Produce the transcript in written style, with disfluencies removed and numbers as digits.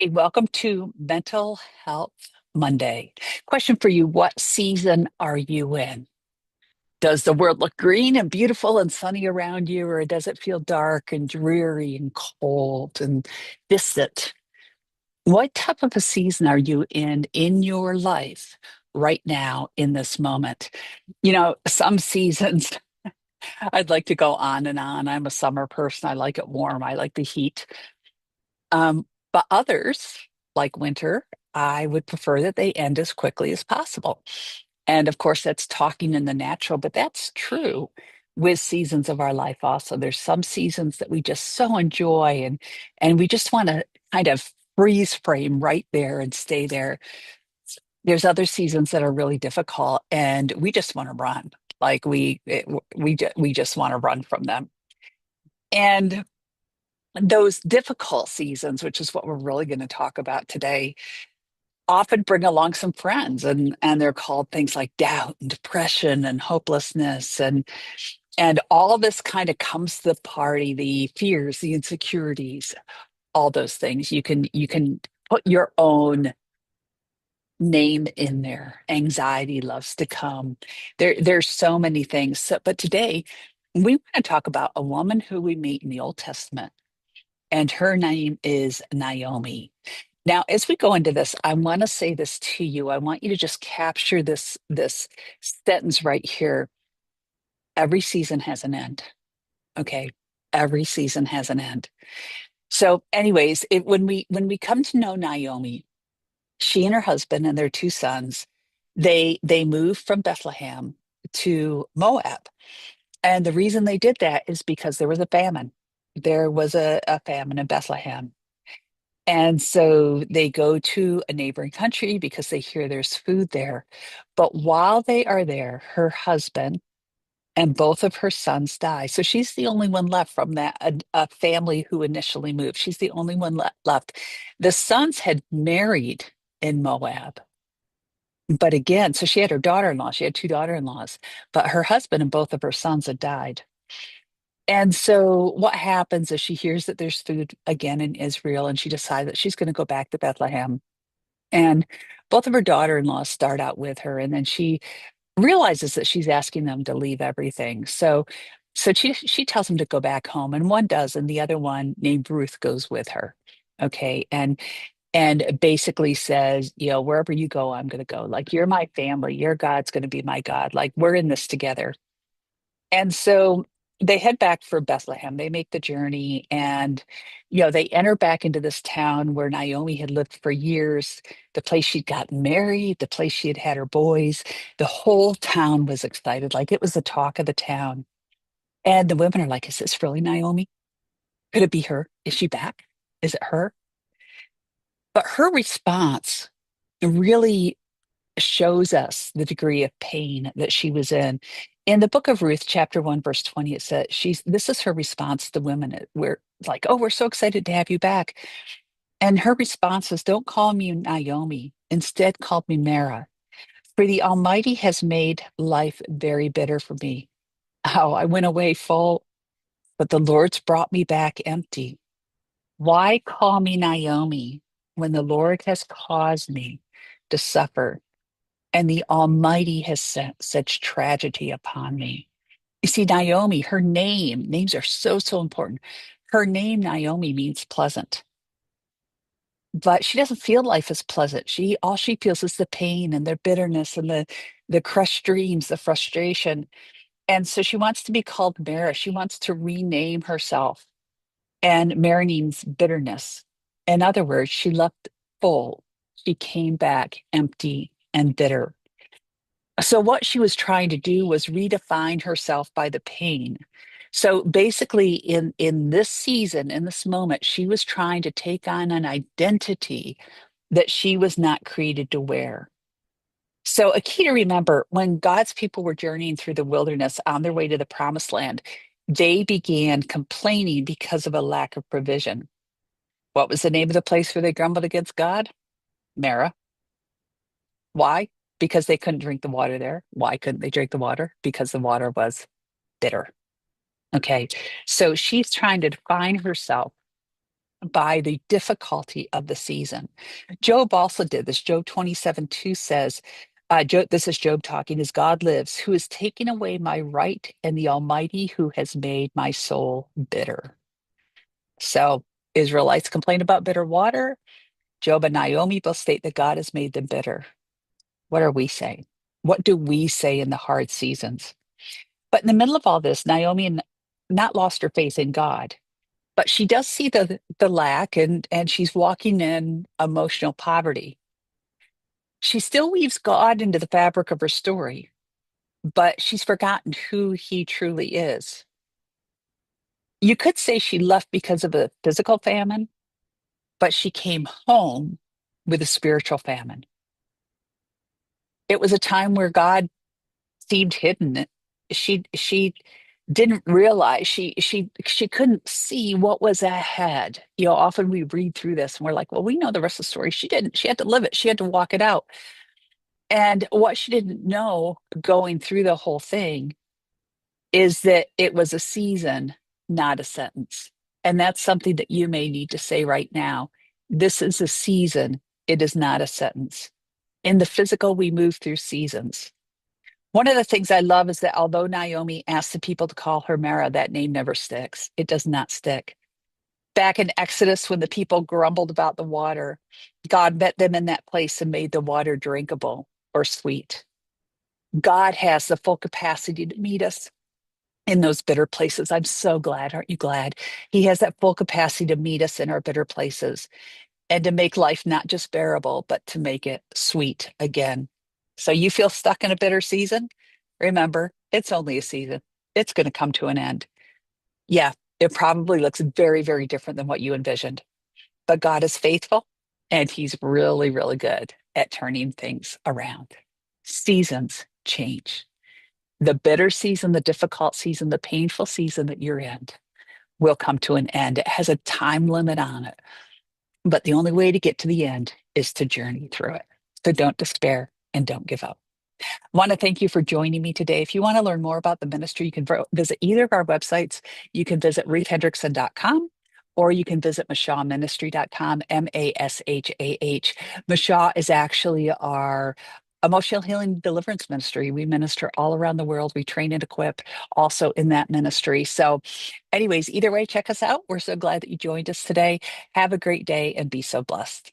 Hey, welcome to Mental Health Monday. Question for you. What season are you in? Does the world look green and beautiful and sunny around you, or does it feel dark and dreary and cold and distant? What type of a season are you in your life right now in this moment? Some seasons I'd like to go on and on. I'm a summer person. I like it warm. I like the heat. But others, like winter, I would prefer that they end as quickly as possible. And of course, that's talking in the natural, but that's true with seasons of our life also. There's some seasons that we just so enjoy and we just want to kind of freeze frame right there and stay there. There's other seasons that are really difficult and we just want to run. Like we just want to run from them. And those difficult seasons, which is what we're really going to talk about today, often bring along some friends and they're called things like doubt and depression and hopelessness and all of this kind of comes to the party, the fears, the insecurities, all those things. You can put your own name in there. Anxiety loves to come. There's so many things. But today we want to talk about a woman who we meet in the Old Testament, and her name is Naomi. Now, as we go into this, I want to say this to you. I want you to just capture this sentence right here. Every season has an end. Okay. Every season has an end. So, anyways, when we come to know Naomi, she and her husband and their two sons, they moved from Bethlehem to Moab. And the reason they did that is because there was a famine. There was a famine in Bethlehem. And so they go to a neighboring country because they hear there's food there. But while they are there, her husband and both of her sons die. So she's the only one left from that a family who initially moved. She's the only one left. The sons had married in Moab. But again, so she had her daughter-in-law, she had two daughter-in-laws, but her husband and both of her sons had died. And so what happens is she hears that there's food again in Israel, and she decides that she's going to go back to Bethlehem. And both of her daughter-in-laws start out with her, and then she realizes that she's asking them to leave everything. So she tells them to go back home, and one does, and the other one named Ruth goes with her. Okay. And basically says, wherever you go, I'm going to go. Like, you're my family. Your God's going to be my God. Like, we're in this together. And so they head back for Bethlehem. They make the journey and, they enter back into this town where Naomi had lived for years, the place she'd gotten married, the place she had had her boys. The whole town was excited. Like, it was the talk of the town. And the women are like, is this really Naomi? Could it be her? Is she back? Is it her? But her response really shows us the degree of pain that she was in. In the book of Ruth, chapter 1, verse 20, it says this is her response to women. We're like, oh, we're so excited to have you back. And her response is, don't call me Naomi. Instead, call me Mara. For the Almighty has made life very bitter for me. Oh, I went away full, but the Lord's brought me back empty. Why call me Naomi when the Lord has caused me to suffer and the Almighty has sent such tragedy upon me? You see, Naomi, names are so, so important. Her name, Naomi, means pleasant, but she doesn't feel life is pleasant. All she feels is the pain and the bitterness and the crushed dreams, the frustration. And so she wants to be called Mara. She wants to rename herself. And Mara means bitterness. In other words, she left full. She came back empty and bitter. So what she was trying to do was redefine herself by the pain. So basically, in this season, in this moment, she was trying to take on an identity that she was not created to wear. So a key to remember, when God's people were journeying through the wilderness on their way to the promised land, they began complaining because of a lack of provision. What was the name of the place where they grumbled against God? Mara. Why? Because they couldn't drink the water there. Why couldn't they drink the water? Because the water was bitter. Okay. So she's trying to define herself by the difficulty of the season. Job also did this. Job 27:2 says, this is Job talking, as God lives, who is taking away my right, and the Almighty who has made my soul bitter. So Israelites complain about bitter water. Job and Naomi both state that God has made them bitter. What are we saying? What do we say in the hard seasons? But in the middle of all this, Naomi not lost her faith in God, but she does see the lack, and she's walking in emotional poverty. She still weaves God into the fabric of her story, but she's forgotten who he truly is. You could say she left because of a physical famine, but she came home with a spiritual famine. It was a time where God seemed hidden. She didn't realize, she couldn't see what was ahead. Often we read through this and we're like, well, we know the rest of the story. She didn't. She had to live it. She had to walk it out. And what she didn't know going through the whole thing is that it was a season, not a sentence. And that's something that you may need to say right now. This is a season. It is not a sentence. In the physical, we move through seasons. One of the things I love is that although Naomi asked the people to call her Mara, that name never sticks. It does not stick. Back in Exodus, when the people grumbled about the water, God met them in that place and made the water drinkable or sweet. God has the full capacity to meet us in those bitter places. I'm so glad. Aren't you glad? He has that full capacity to meet us in our bitter places and to make life not just bearable, but to make it sweet again. So you feel stuck in a bitter season? Remember, it's only a season. It's going to come to an end. Yeah, it probably looks very, very different than what you envisioned, but God is faithful and he's really, really good at turning things around. Seasons change. The bitter season, the difficult season, the painful season that you're in will come to an end. It has a time limit on it. But the only way to get to the end is to journey through it. So don't despair and don't give up. I want to thank you for joining me today. If you want to learn more about the ministry, you can visit either of our websites. You can visit ruthhendrickson.com or you can visit mashahministry.com, Mashah. Mashah is actually our emotional healing deliverance ministry. We minister all around the world. We train and equip also in that ministry. So, anyways, either way, check us out. We're so glad that you joined us today. Have a great day and be so blessed.